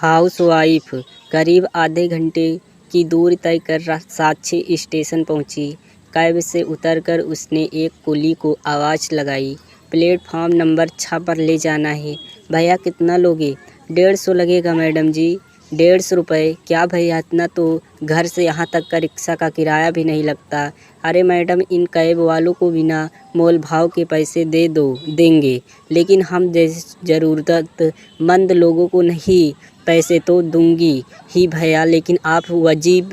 Housewife करीब आधे घंटे की दूरी तय कर साक्षी स्टेशन पहुंची। कैब से उतरकर उसने एक कुली को आवाज़ लगाई। प्लेटफॉर्म नंबर 6 पर ले जाना है। भैया कितना लोगे? 150 लगेगा मैडम जी। 150 रुपये? क्या भैया, इतना तो घर से यहाँ तक का रिक्शा का किराया भी नहीं लगता। अरे मैडम, इन कैब वालों को बिना मोल भाव के पैसे देंगे, लेकिन हम जैसे ज़रूरतमंद लोगों को नहीं। पैसे तो दूंगी ही भैया, लेकिन आप वजीब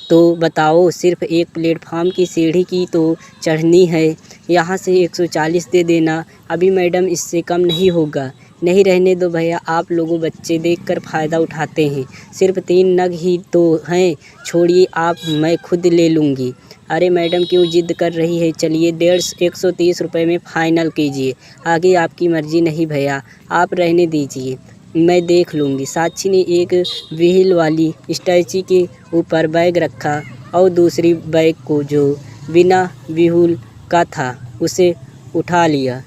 तो बताओ। सिर्फ एक प्लेटफॉर्म की सीढ़ी की तो चढ़नी है। यहाँ से 140 दे देना। अभी मैडम, इससे कम नहीं होगा। नहीं, रहने दो भैया, आप लोगों बच्चे देखकर फ़ायदा उठाते हैं। सिर्फ 3 नग ही तो हैं, छोड़िए आप, मैं खुद ले लूँगी। अरे मैडम, क्यों जिद कर रही है? चलिए 130 रुपये में फ़ाइनल कीजिए। आगे आपकी मर्ज़ी। नहीं भैया, आप रहने दीजिए, मैं देख लूँगी। साक्षी ने एक व्हील वाली स्टैची के ऊपर बैग रखा और दूसरी बैग को, जो बिना व्हील का था, उसे उठा लिया।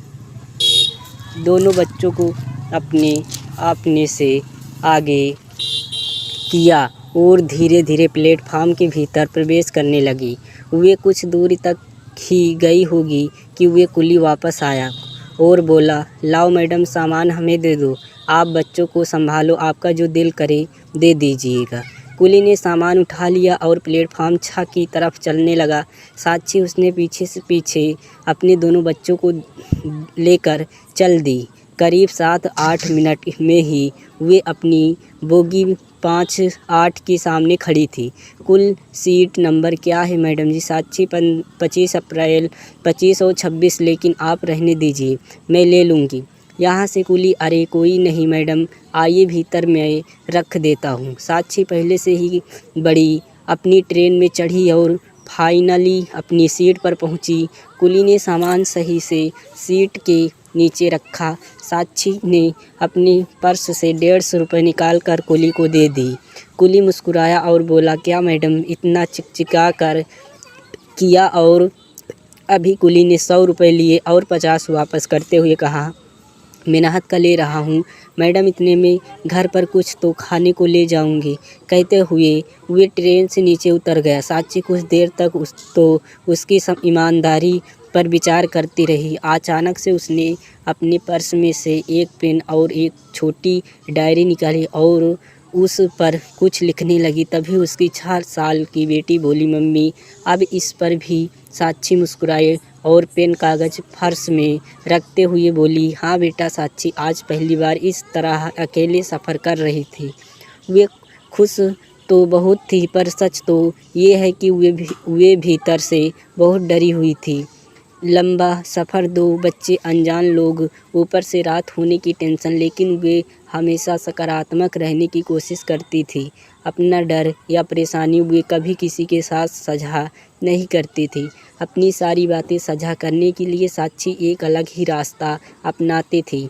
दोनों बच्चों को अपने से आगे किया और धीरे धीरे प्लेटफार्म के भीतर प्रवेश करने लगी। वे कुछ दूरी तक ही गई होगी कि वे कुली वापस आया और बोला, लाओ मैडम, सामान हमें दे दो। आप बच्चों को संभालो, आपका जो दिल करे दे दीजिएगा। कुली ने सामान उठा लिया और प्लेटफार्म 6 की तरफ चलने लगा। साक्षी उसने पीछे से पीछे अपने दोनों बच्चों को लेकर चल दी। करीब 7-8 मिनट में ही वे अपनी बोगी 5-8 के सामने खड़ी थी। कुल सीट नंबर क्या है मैडम जी? साक्षी 25 अप्रैल 25 और 26, लेकिन आप रहने दीजिए, मैं ले लूँगी। यहाँ से कुली, अरे कोई नहीं मैडम, आइए भीतर, मैं रख देता हूँ। साक्षी पहले से ही बड़ी अपनी ट्रेन में चढ़ी और फाइनली अपनी सीट पर पहुँची। कुली ने सामान सही से सीट के नीचे रखा। साक्षी ने अपने पर्स से 150 रुपये निकाल कर कुली को दे दी। कुली मुस्कुराया और बोला, क्या मैडम, इतना चिकचिका कर किया? और अभी कुली ने 100 रुपये लिए और 50 वापस करते हुए कहा, मेहनत का ले रहा हूँ मैडम, इतने में घर पर कुछ तो खाने को ले जाऊंगी। कहते हुए वे ट्रेन से नीचे उतर गया। साक्षी कुछ देर तक उसकी ईमानदारी पर विचार करती रही। अचानक से उसने अपने पर्स में से एक पेन और एक छोटी डायरी निकाली और उस पर कुछ लिखने लगी। तभी उसकी 4 साल की बेटी बोली, मम्मी, अब इस पर भी। साक्षी मुस्कुराए और पेन कागज़ फर्श में रखते हुए बोली, हाँ बेटा। साक्षी आज पहली बार इस तरह अकेले सफ़र कर रही थी। वे खुश तो बहुत थी, पर सच तो ये है कि वे भीतर से बहुत डरी हुई थी। लंबा सफ़र, 2 बच्चे, अनजान लोग, ऊपर से रात होने की टेंशन, लेकिन वे हमेशा सकारात्मक रहने की कोशिश करती थी। अपना डर या परेशानी वे कभी किसी के साथ साझा नहीं करती थी। अपनी सारी बातें साझा करने के लिए साक्षी एक अलग ही रास्ता अपनाती थी,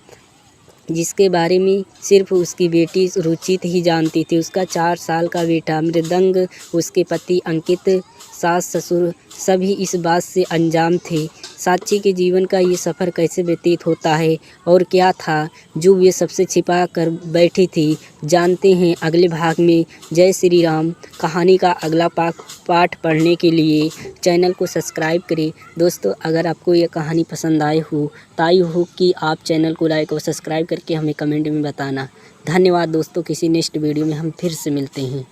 जिसके बारे में सिर्फ उसकी बेटी रुचित ही जानती थी। उसका 4 साल का बेटा मृदंग, उसके पति अंकित, सास ससुर सभी इस बात से अनजान थे। साक्षी के जीवन का ये सफ़र कैसे व्यतीत होता है और क्या था जो वे सबसे छिपा कर बैठी थी, जानते हैं अगले भाग में। जय श्री राम। कहानी का अगला पाठ पढ़ने के लिए चैनल को सब्सक्राइब करें। दोस्तों, अगर आपको यह कहानी पसंद आई हो कि आप चैनल को लाइक और सब्सक्राइब करके हमें कमेंट में बताना। धन्यवाद दोस्तों। किसी नेक्स्ट वीडियो में हम फिर से मिलते हैं।